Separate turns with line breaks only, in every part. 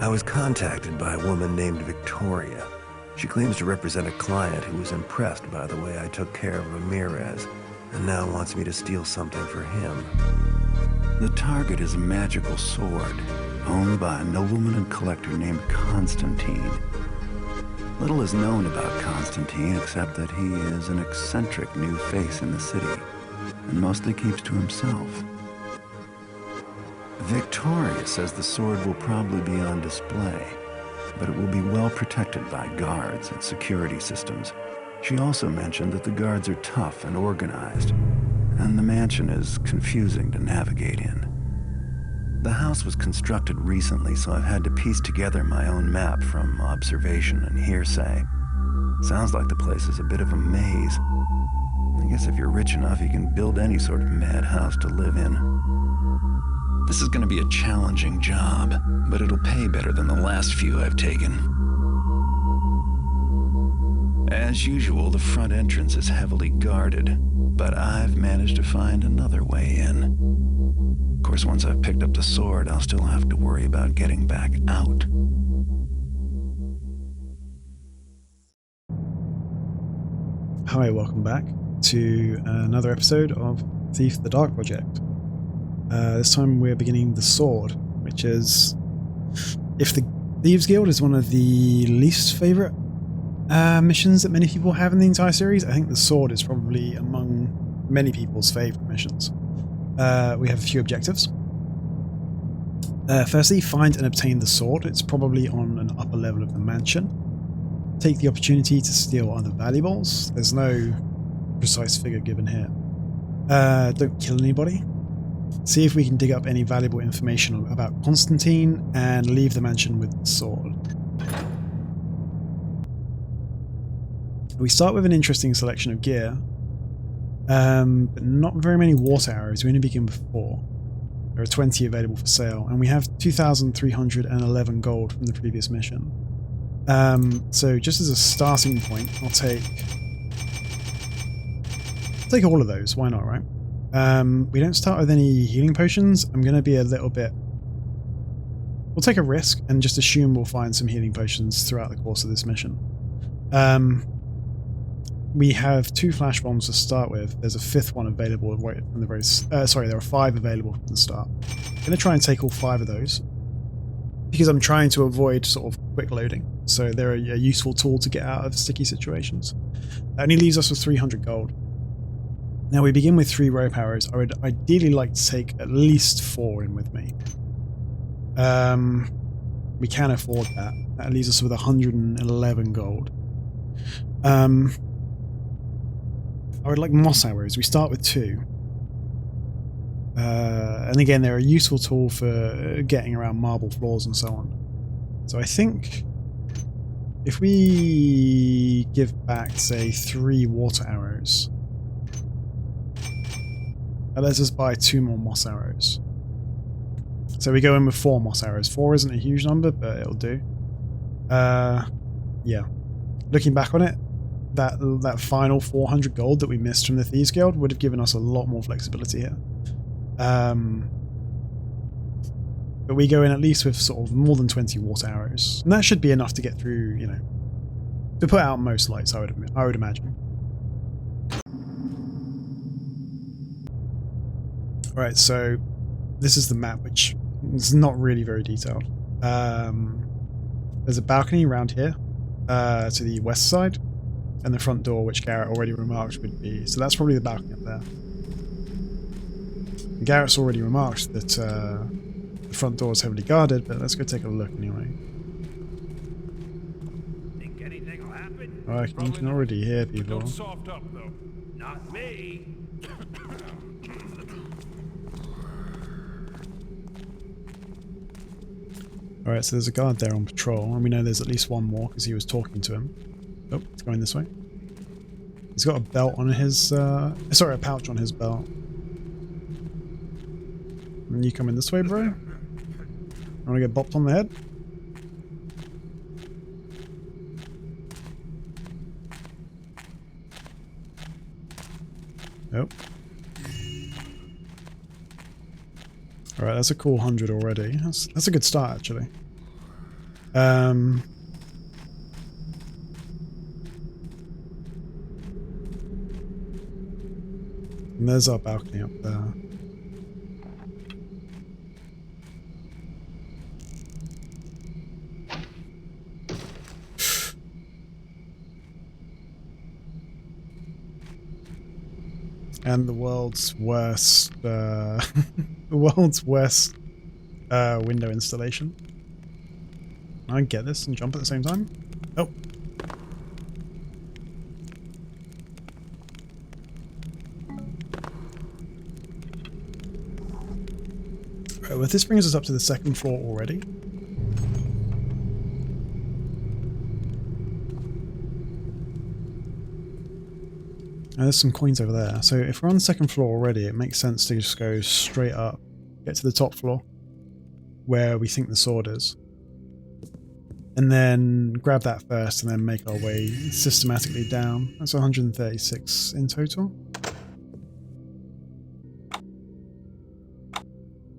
I was contacted by a woman named Victoria. She claims to represent a client who was impressed by the way I took care of Ramirez, and now wants me to steal something for him. The target is a magical sword, owned by a nobleman and collector named Constantine. Little is known about Constantine except that he is an eccentric new face in the city, and mostly keeps to himself. Victoria says the sword will probably be on display, but it will be well protected by guards and security systems. She also mentioned that the guards are tough and organized, and the mansion is confusing to navigate in. The house was constructed recently, so I've had to piece together my own map from observation and hearsay. Sounds like the place is a bit of a maze. I guess if you're rich enough, you can build any sort of madhouse to live in. This is going to be a challenging job, but it'll pay better than the last few I've taken. As usual, the front entrance is heavily guarded, but I've managed to find another way in. Of course, once I've picked up the sword, I'll still have to worry about getting back out.
Hi, welcome back to another episode of Thief the Dark Project. This time we're beginning the sword, which is, if the Thieves Guild is one of the least favourite missions that many people have in the entire series, I think the sword is probably among many people's favourite missions. We have a few objectives. Firstly, find and obtain the sword. It's probably on an upper level of the mansion. Take the opportunity to steal other valuables. There's no precise figure given here. Don't kill anybody. See if we can dig up any valuable information about Constantine and leave the mansion with the sword. We start with an interesting selection of gear, but not very many water arrows. We only begin with 4. There are 20 available for sale, and we have 2,311 gold from the previous mission. So just as a starting point, I'll take all of those. Why not, right? We don't start with any healing potions. I'm going to be a little bit... We'll take a risk and just assume we'll find some healing potions throughout the course of this mission. We have 2 flash bombs to start with. There's a 5th one available from the very... sorry, there are 5 available from the start. I'm going to try and take all 5 of those, because I'm trying to avoid sort of quick loading. So they're a useful tool to get out of sticky situations. That only leaves us with 300 gold. Now we begin with 3 rope arrows. I would ideally like to take at least 4 in with me. We can afford that. That leaves us with 111 gold. I would like moss arrows. We start with 2. And again, they're a useful tool for getting around marble floors and so on. So I think if we give back, say, 3 water arrows, that lets us buy 2 more moss arrows. So we go in with 4 moss arrows. 4 isn't a huge number, but it'll do. Yeah. Looking back on it, that final 400 gold that we missed from the Thieves Guild would have given us a lot more flexibility here. But we go in at least with sort of more than 20 water arrows. And that should be enough to get through, you know, to put out most lights, I would imagine. Right, so this is the map, which is not really very detailed. There's a balcony around here to the west side, and the front door, which Garrett already remarked would be... So that's probably the balcony up there. And Garrett's already remarked that the front door is heavily guarded, but let's go take a look anyway.
Think anything will happen?
Oh, you can already hear people.
Don't soft up, though. Not me.
Alright, so there's a guard there on patrol, and we know there's at least one more because he was talking to him. Oh, it's going this way. He's got a belt on his... sorry, a pouch on his belt. And you coming this way, bro? Want to get bopped on the head? Nope. Alright, that's a cool 100 already. That's a good start, actually. Um, and there's our balcony up there. And the world's worst, the world's worst window installation. I get this and jump at the same time. Oh. Right, well, this brings us up to the second floor already. And there's some coins over there. So if we're on the second floor already, it makes sense to just go straight up, get to the top floor, where we think the sword is. And then grab that first and then make our way systematically down. That's 136 in total.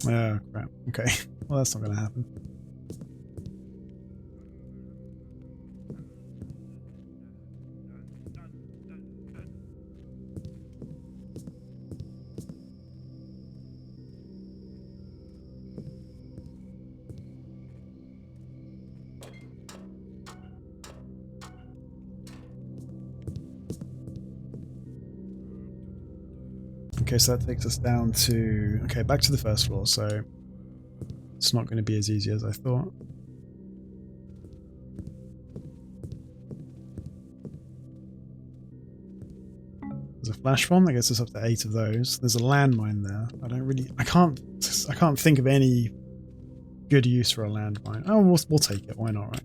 Oh, crap. Okay. Well, that's not going to happen. Okay, so that takes us down to... Okay, back to the first floor, so it's not going to be as easy as I thought. There's a flash bomb that gets us up to 8 of those. There's a landmine there. I can't think of any good use for a landmine. Oh, we'll take it. Why not, right?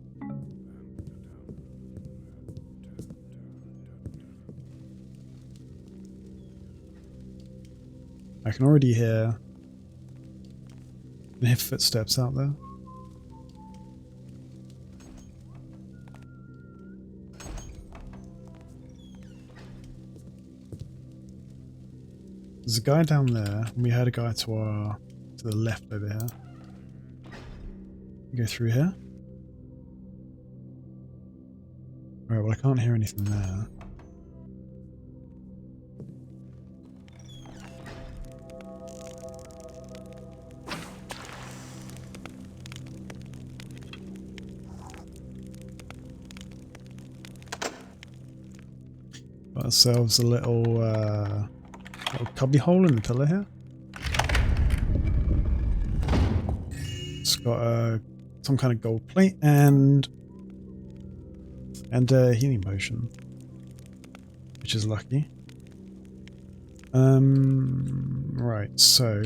I can already hear footsteps out there. There's a guy down there, and we heard a guy to the left over here. Go through here. Right, well I can't hear anything there. Got ourselves a little cubby hole in the pillar here. It's got some kind of gold plate and a healing potion, which is lucky. Right, so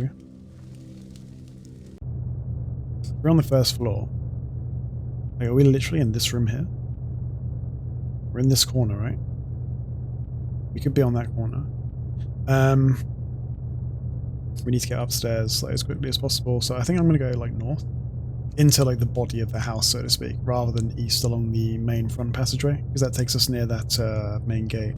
we're on the first floor. Like, are we literally in this room here? We're in this corner, right? We could be on that corner. We need to get upstairs like as quickly as possible, so I think I'm going to go like north into like the body of the house, so to speak, rather than east along the main front passageway, because that takes us near that main gate.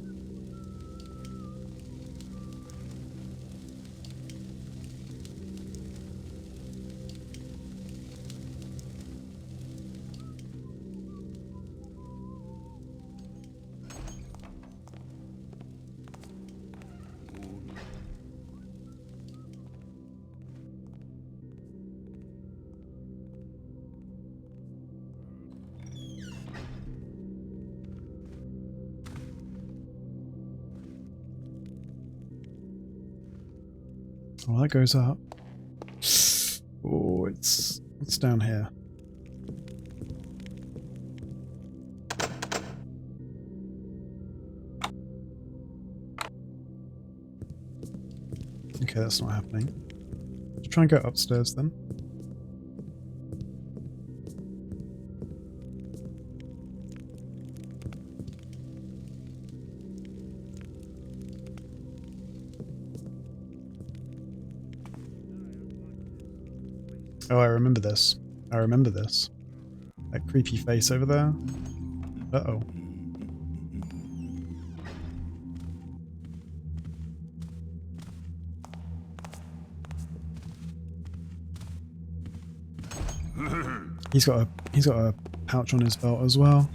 Well, that goes up. Oh, it's down here. Okay, that's not happening. Let's try and go upstairs then. Oh, I remember this. I remember this. That creepy face over there. Uh-oh. He's got a pouch on his belt as well.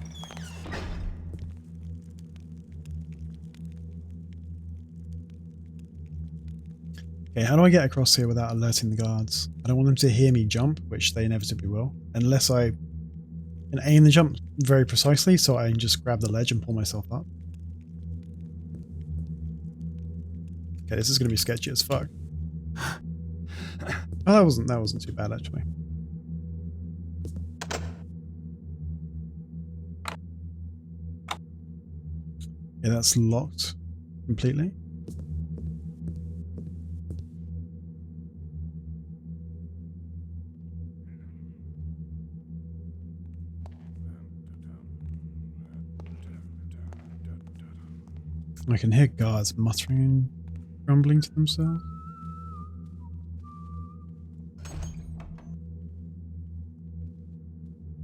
Okay, how do I get across here without alerting the guards? I don't want them to hear me jump, which they inevitably will, unless I can aim the jump very precisely so I can just grab the ledge and pull myself up. Okay, this is going to be sketchy as fuck. Oh, that wasn't too bad actually. Yeah, that's locked completely. I can hear guards muttering and grumbling to themselves.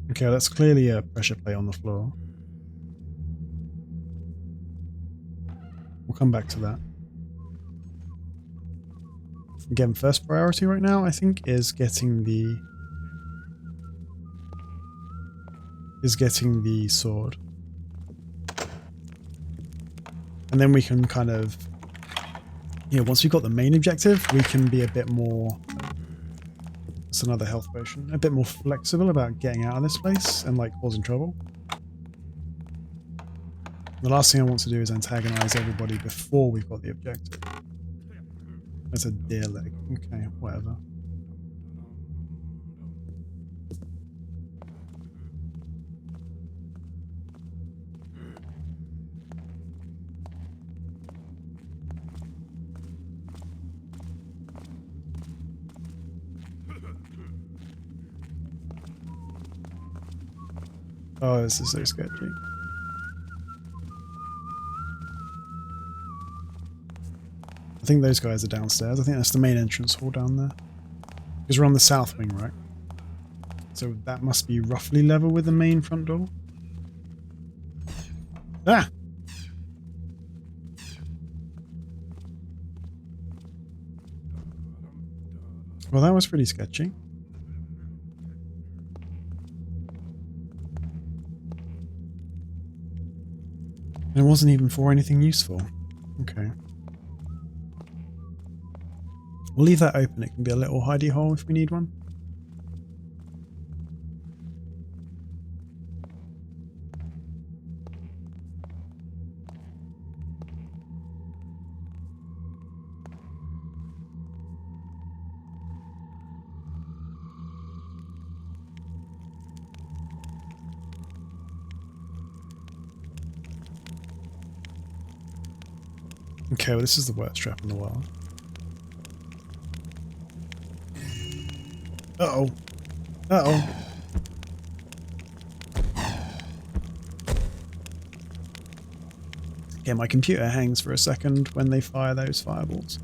Okay, that's clearly a pressure plate on the floor. We'll come back to that. Again, first priority right now, I think, is getting the sword. And then we can kind of, you know, once we've got the main objective, we can be a bit more, it's another health potion, a bit more flexible about getting out of this place and like causing trouble. The last thing I want to do is antagonize everybody before we've got the objective. That's a deer leg. Okay, whatever. Oh, this is so sketchy. I think those guys are downstairs. I think that's the main entrance hall down there. Because we're on the south wing, right? So that must be roughly level with the main front door. Ah! Well, that was pretty sketchy. And it wasn't even for anything useful. Okay. We'll leave that open. It can be a little hidey hole if we need one. Okay, well this is the worst trap in the world. Uh-oh. Uh-oh. Yeah, my computer hangs for a second when they fire those fireballs.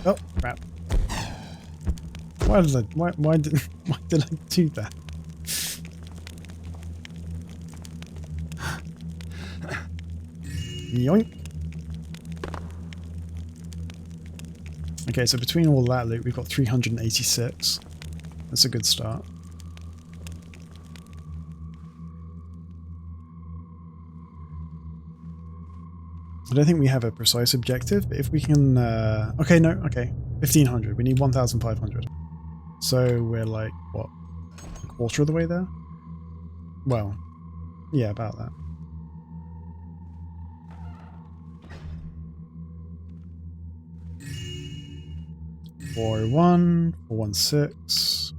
Oh, crap. Why did I do that? Yoink. Okay, so between all that loot, we've got 386. That's a good start. I don't think we have a precise objective, but if we can... okay, no, okay. 1,500. We need 1,500. So we're like, what? A quarter of the way there? Well, yeah, about that. $401, 416.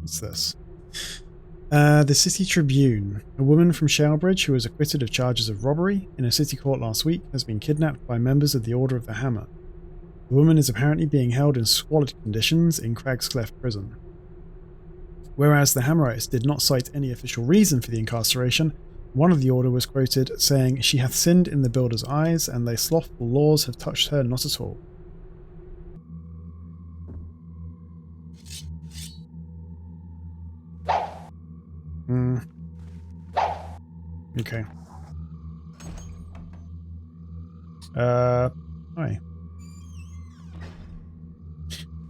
What's this? The City Tribune. A woman from Shalebridge who was acquitted of charges of robbery in a city court last week has been kidnapped by members of the Order of the Hammer. The woman is apparently being held in squalid conditions in Crag's Cleft prison. Whereas the Hammerites did not cite any official reason for the incarceration, one of the Order was quoted saying, "She hath sinned in the builder's eyes, and their slothful laws have touched her not at all." Okay. Hi.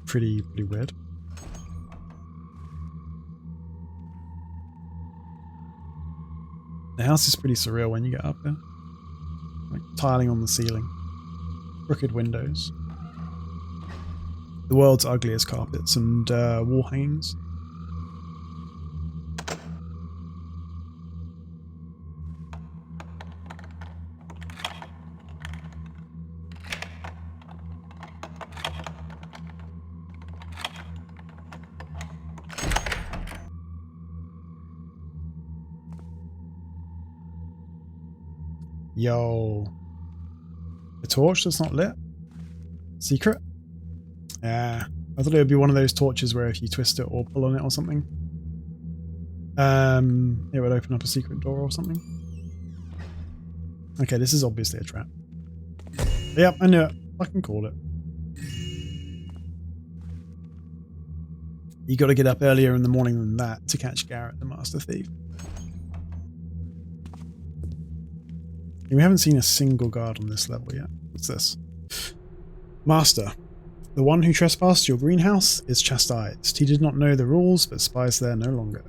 Pretty weird. The house is pretty surreal when you get up there. Like tiling on the ceiling. Crooked windows. The world's ugliest carpets and wall hangings. Yo. A torch that's not lit? Secret? Yeah. I thought it would be one of those torches where if you twist it or pull on it or something, it would open up a secret door or something. Okay, this is obviously a trap. Yep, I knew it. Fucking called it. You gotta get up earlier in the morning than that to catch Garrett, the Master Thief. We haven't seen a single guard on this level yet. What's this? Master. The one who trespassed your greenhouse is chastised. He did not know the rules, but spies there no longer.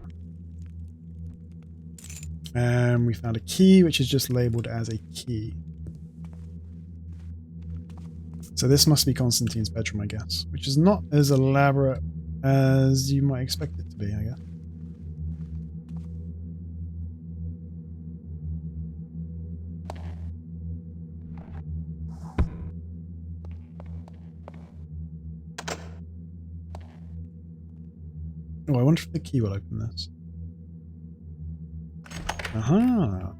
And we found a key, which is just labelled as a key. So this must be Constantine's bedroom, I guess, which is not as elaborate as you might expect it to be, I guess. Oh, I wonder if the key will open this. Aha!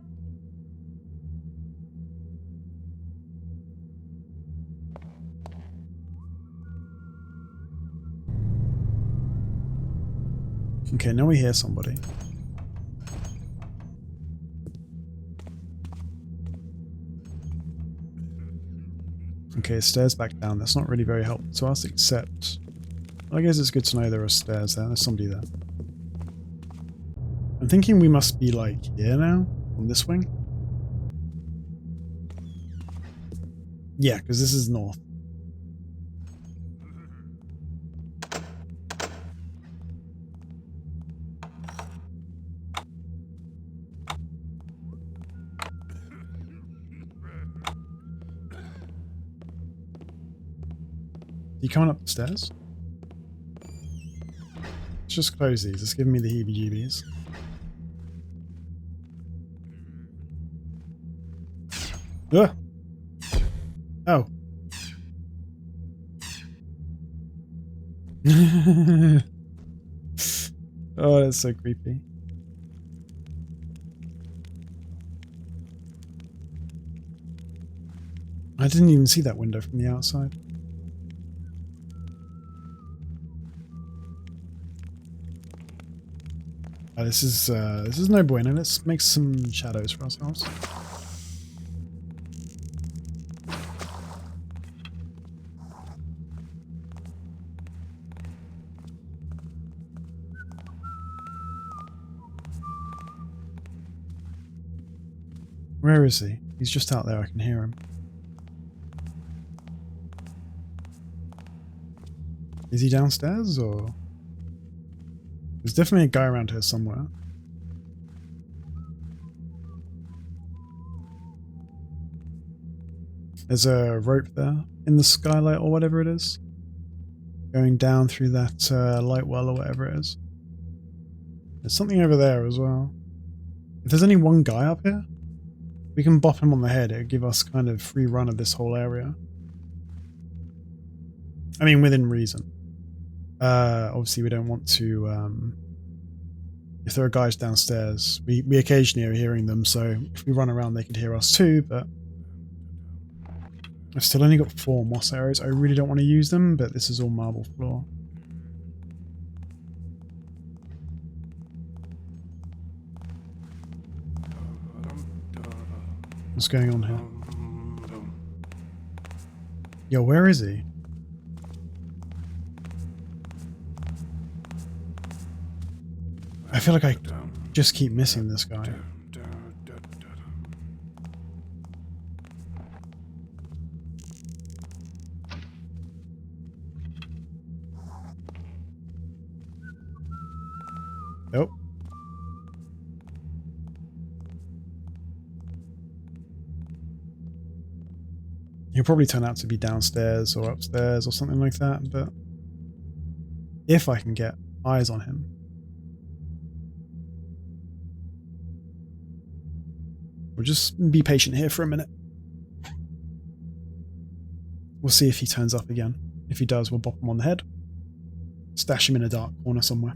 Okay, now we hear somebody. Okay, stairs back down. That's not really very helpful to us, except... I guess it's good to know there are stairs there. There's somebody there. I'm thinking we must be, like, here now? On this wing? Yeah, because this is north. You coming up the stairs? Let's just close these. It's giving me the heebie-jeebies. Ugh. Oh. Oh, that's so creepy. I didn't even see that window from the outside. This is no bueno. Let's make some shadows for ourselves. Where is he? He's just out there. I can hear him. Is he downstairs or? There's definitely a guy around here somewhere. There's a rope there in the skylight or whatever it is. Going down through that light well or whatever it is. There's something over there as well. If there's only one guy up here, we can bop him on the head. It'll give us kind of free run of this whole area. I mean, within reason. Obviously, we don't want to... if there are guys downstairs, we occasionally are hearing them, so if we run around, they could hear us too, but... I've still only got 4 moss arrows. I really don't want to use them, but this is all marble floor. What's going on here? Yo, where is he? I feel like I just keep missing this guy. Oh. He'll probably turn out to be downstairs or upstairs or something like that, but if I can get eyes on him. We'll just be patient here for a minute. We'll see if he turns up again. If he does, we'll bop him on the head. Stash him in a dark corner somewhere.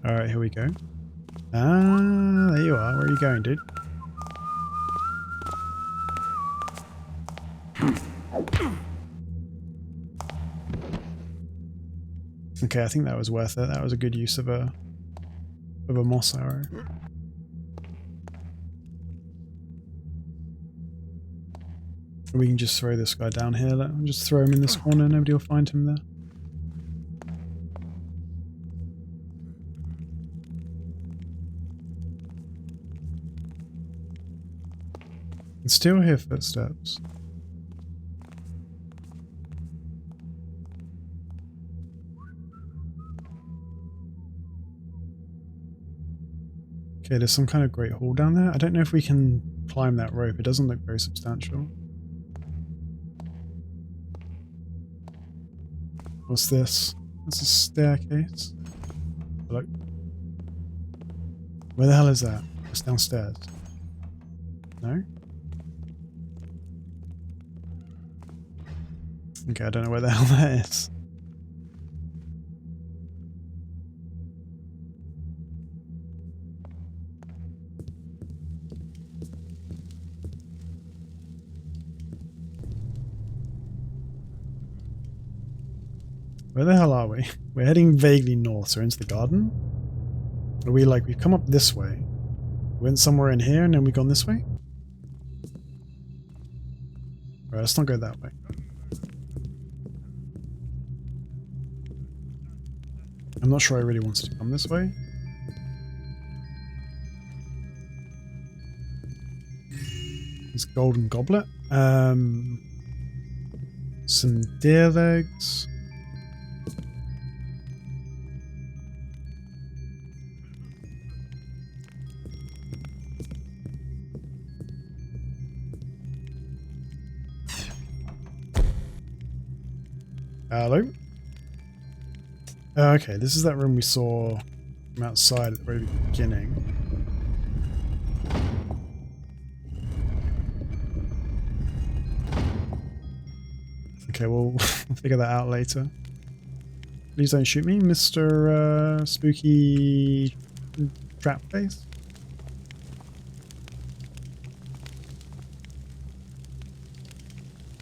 Alright, here we go. Ah, there you are. Where are you going, dude? Okay, I think that was worth it. That was a good use of a moss arrow. We can just throw this guy down here. Let him just throw him in this corner. Nobody will find him there. I can still hear footsteps. Okay, there's some kind of great hall down there. I don't know if we can climb that rope. It doesn't look very substantial. What's this? That's a staircase. Hello? Where the hell is that? It's downstairs. No? Okay, I don't know where the hell that is. Where the hell are we? We're heading vaguely north, so into the garden? Are we like, we've come up this way, went somewhere in here, and then we've gone this way? Alright, let's not go that way. I'm not sure I really wanted to come this way. This golden goblet. Some deer legs. Hello? Okay, this is that room we saw from outside at the very beginning. Okay, we'll figure that out later. Please don't shoot me, Mr. Spooky Trap Face.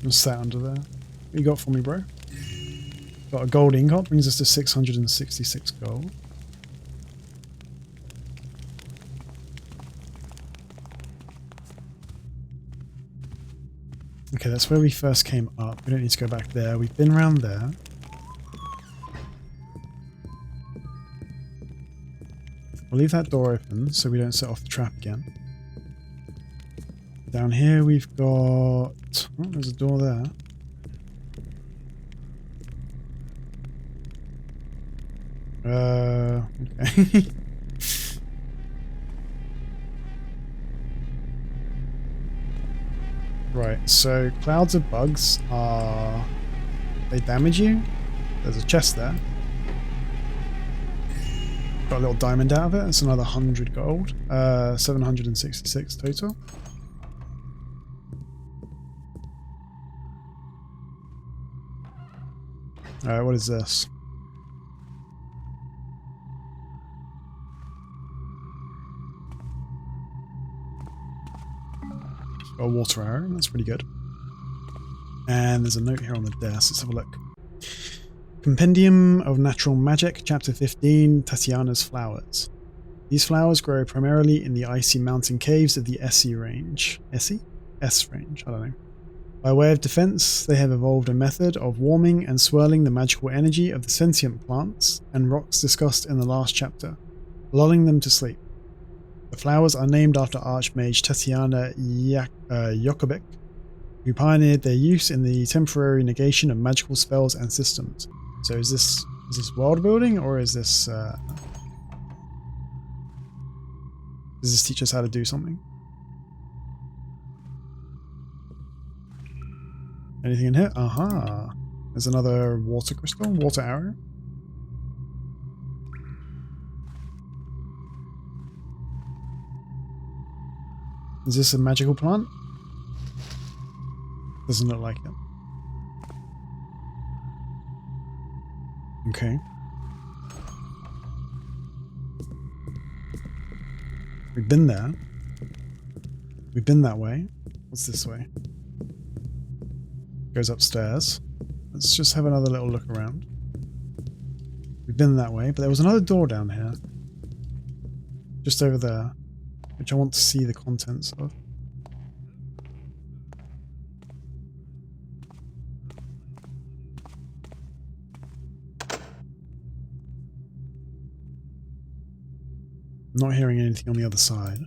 What's that under there? What you got for me, bro? Got a gold ingot, brings us to 666 gold. Okay, that's where we first came up. We don't need to go back there. We've been around there. We'll leave that door open so we don't set off the trap again. Down here we've got... Oh, there's a door there. Okay. Right, so clouds of bugs are... They damage you? There's a chest there. Got a little diamond out of it. It's another 100 gold. 766 total. Alright, what is this? Got a water arrow, that's pretty good. And there's a note here on the desk, let's have a look. Compendium of Natural Magic, Chapter 15, Tatiana's Flowers. These flowers grow primarily in the icy mountain caves of the Essie range. Essie? S range, I don't know. By way of defense, they have evolved a method of warming and swirling the magical energy of the sentient plants and rocks discussed in the last chapter, lulling them to sleep. The flowers are named after Archmage Tatiana Jokovic, who pioneered their use in the temporary negation of magical spells and systems. So is this world building, or is this does this teach us how to do something? Anything in here? Aha! There's another water crystal, water arrow. Is this a magical plant? Doesn't look like it. Okay. We've been there. We've been that way. What's this way? Goes upstairs. Let's just have another little look around. We've been that way, but there was another door down here. Just over there. Which I want to see the contents of. I'm not hearing anything on the other side.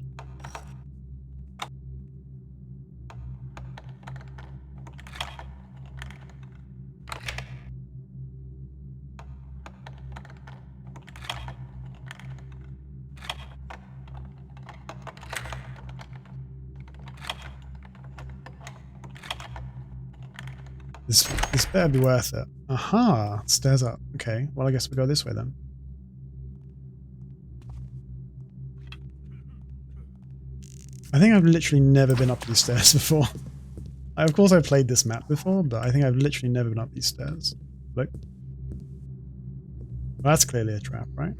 This better be worth it. Aha! Stairs up. Okay, well I guess we go this way then. I think I've literally never been up these stairs before. Of course I've played this map before, but I think I've literally never been up these stairs. Look. Well, that's clearly a trap, right?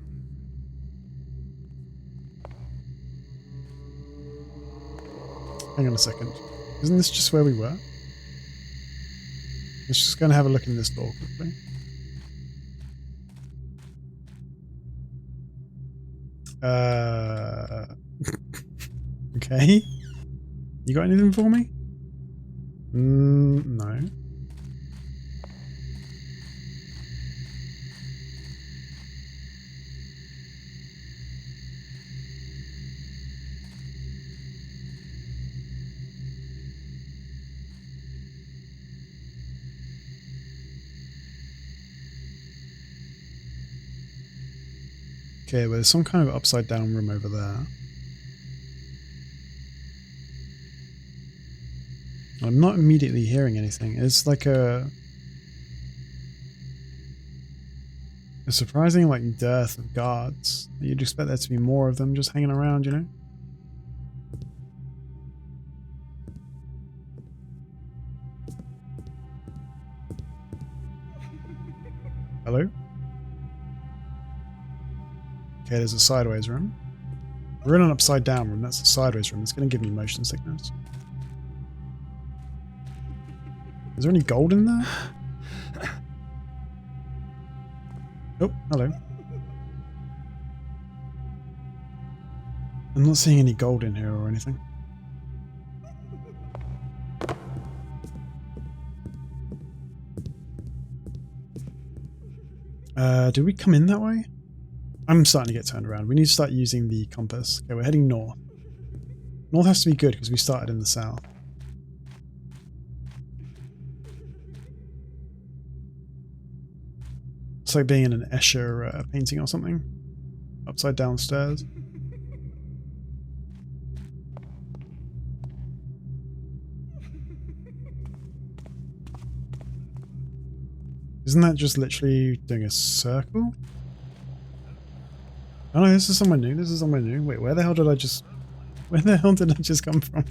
Hang on a second. Isn't this just where we were? Let's just go and have a look in this door quickly. Okay. You got anything for me? No. Okay, well, there's some kind of upside down room over there. I'm not immediately hearing anything. It's like a surprising like dearth of guards. You'd expect there to be more of them just hanging around, you know? Hello? Okay, there's a sideways room. We're in an upside down room. That's a sideways room. It's going to give me motion sickness. Is there any gold in there? Oh, hello. I'm not seeing any gold in here or anything. Did we come in that way? I'm starting to get turned around. We need to start using the compass. Okay, we're heading north. North has to be good because we started in the south. It's like being in an Escher painting or something. Upside down stairs. Isn't that just literally doing a circle? Oh no, this is somewhere new. This is somewhere new. Wait, where the hell did I just come from?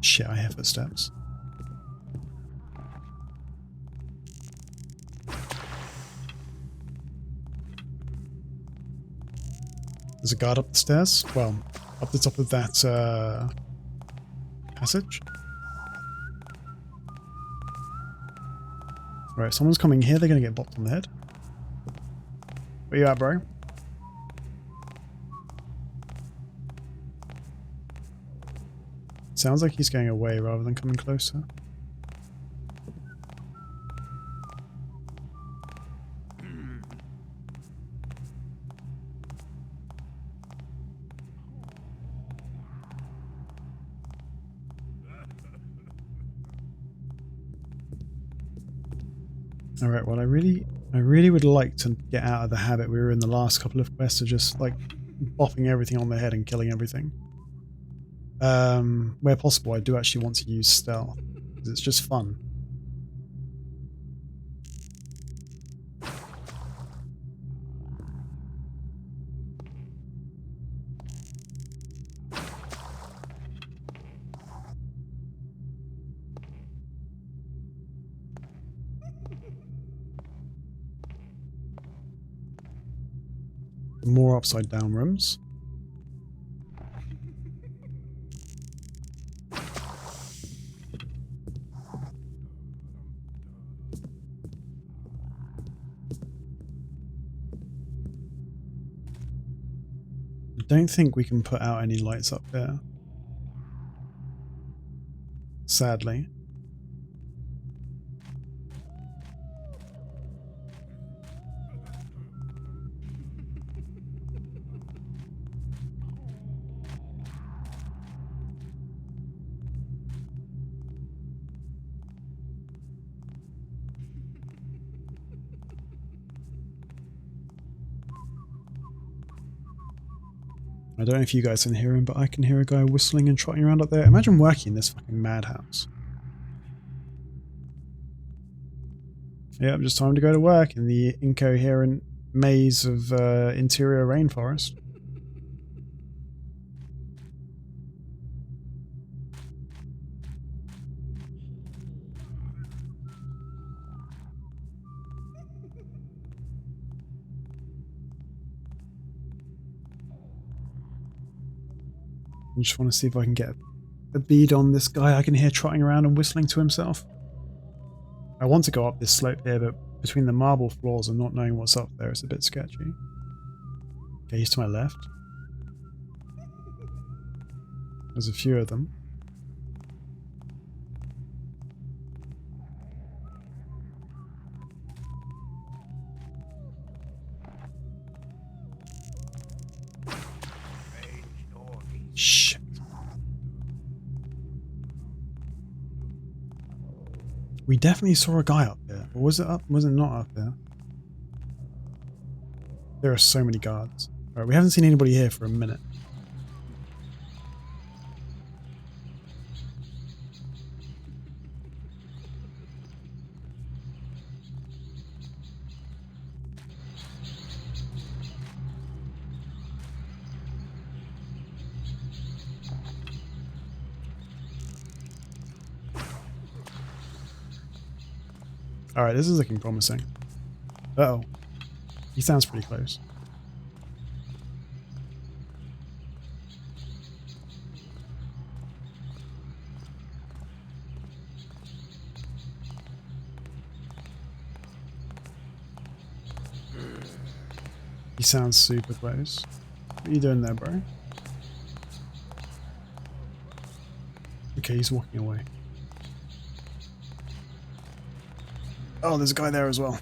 Shit, I hear footsteps. There's a guard up the stairs. Well, up the top of that passage. Right, someone's coming here. They're going to get bopped on the head. Where you at, bro? Sounds like he's going away rather than coming closer. Alright, well I really would like to get out of the habit we were in the last couple of quests of just like bopping everything on the head and killing everything. Where possible, I do actually want to use stealth, because it's just fun. More upside down rooms. I don't think we can put out any lights up there. Sadly. I don't know if you guys can hear him, but I can hear a guy whistling and trotting around up there. Imagine working in this fucking madhouse. Yep, just time to go to work in the incoherent maze of interior rainforest. I just want to see if I can get a bead on this guy I can hear trotting around and whistling to himself. I want to go up this slope here, but between the marble floors and not knowing what's up there, it's a bit sketchy. Okay, he's to my left. There's a few of them. Shit. We definitely saw a guy up there. Or was it up? Was it not up there? There are so many guards. Alright, we haven't seen anybody here for a minute. Alright, this is looking promising. Uh-oh. He sounds pretty close. He sounds super close. What are you doing there, bro? Okay, he's walking away. Oh, there's a guy there as well.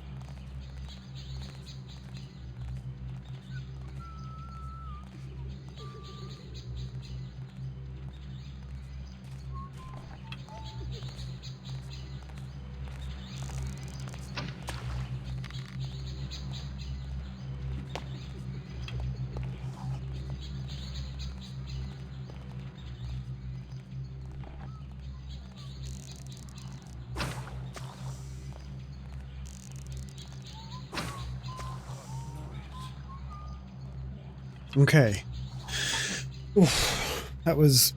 Okay. Oof. That was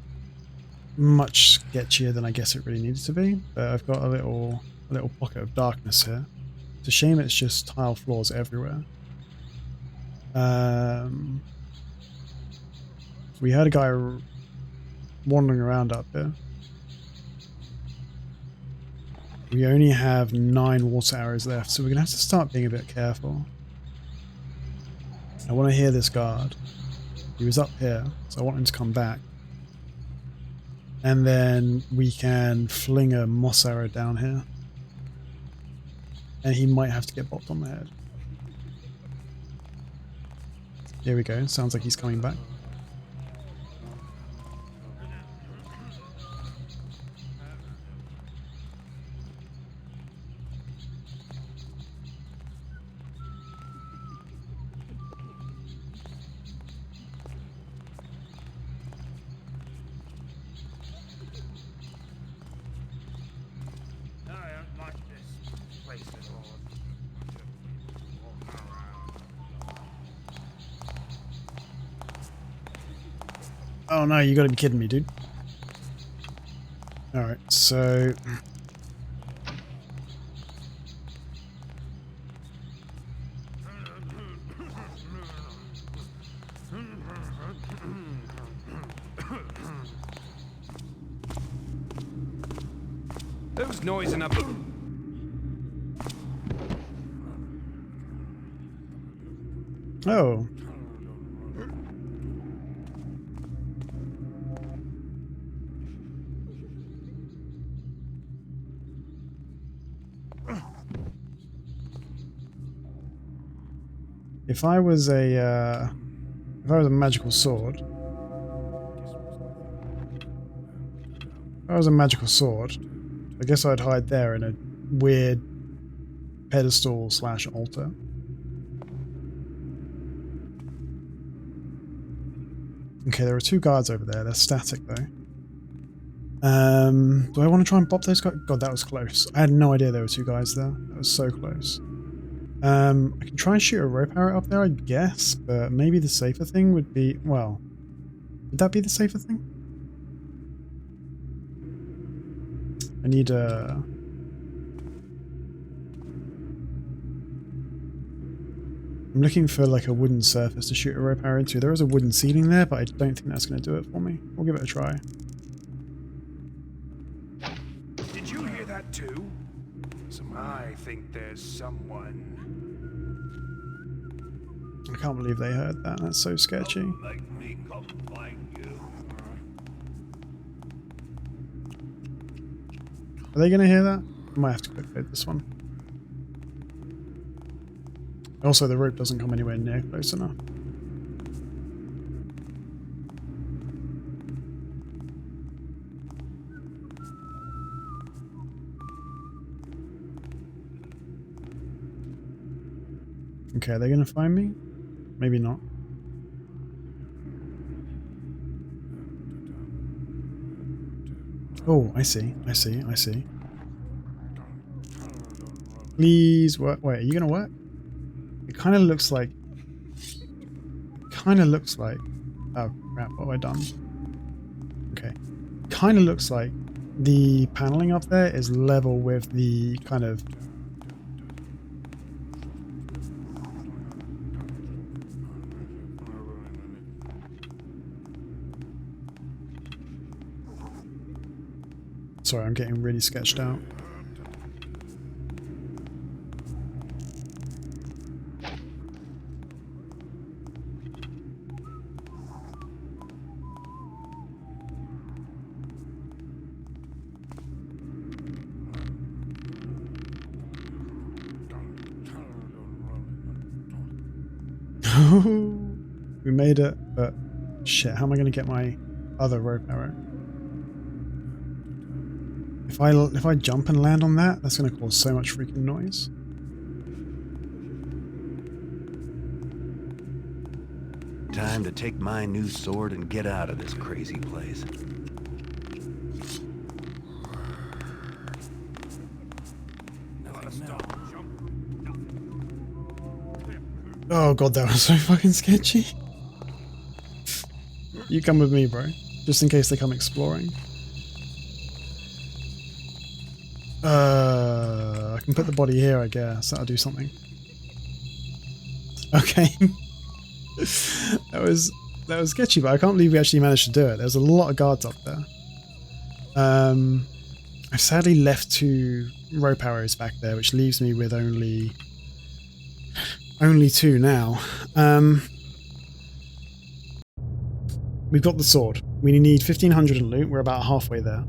much sketchier than I guess it really needed to be, but I've got a little pocket of darkness here. It's a shame it's just tile floors everywhere. We had a guy wandering around up here. We only have 9 water arrows left, so we're going to have to start being a bit careful. I want to hear this guard. He was up here, so I want him to come back. And then we can fling a moss arrow down here. And he might have to get bopped on the head. Here we go. Sounds like he's coming back. Oh no, you gotta be kidding me, dude. Alright, so...
There was noise enough.
Oh. If I was a magical sword, I guess I'd hide there in a weird pedestal / altar. Okay, there are 2 guards over there. They're static though. Do I want to try and pop those guys? God, that was close. I had no idea there were 2 guys there. That was so close. I can try and shoot a rope arrow up there, I guess, but maybe the safer thing would be... Well, would that be the safer thing? I need a... I'm looking for like a wooden surface to shoot a rope arrow into. There is a wooden ceiling there, but I don't think that's going to do it for me. We'll give it a try.
Did you hear that too? I think there's someone.
I can't believe they heard that. That's so sketchy.
Make me come find you.
Are they going to hear that? I might have to quick load this one. Also, the rope doesn't come anywhere near close enough. Okay, are they going to find me? Maybe not. Oh, I see. Please work. Wait, are you going to work? It kind of looks like... Oh, crap, what have I done? Okay. Kind of looks like the paneling up there is level with the kind of... Sorry, I'm getting really sketched out. We made it, but shit, how am I going to get my other rope arrow? If I jump and land on that, that's going to cause so much freaking noise.
Time to take my new sword and get out of this crazy place.
Oh god, that was so fucking sketchy. You come with me, bro. Just in case they come exploring. I can put the body here, I guess. That'll do something. Okay. That was sketchy, but I can't believe we actually managed to do it. There's a lot of guards up there. I've sadly left 2 rope arrows back there, which leaves me with only 2 now. We've got the sword. We need 1,500 in loot. We're about halfway there.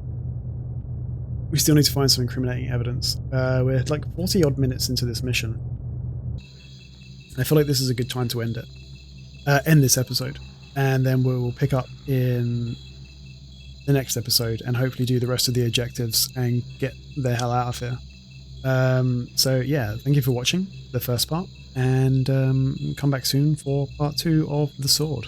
We still need to find some incriminating evidence. We're like 40 odd minutes into this mission. I feel like this is a good time to end it. End this episode. And then we'll pick up in the next episode and hopefully do the rest of the objectives and get the hell out of here. So yeah, thank you for watching the first part, and come back soon for part 2 of The Sword.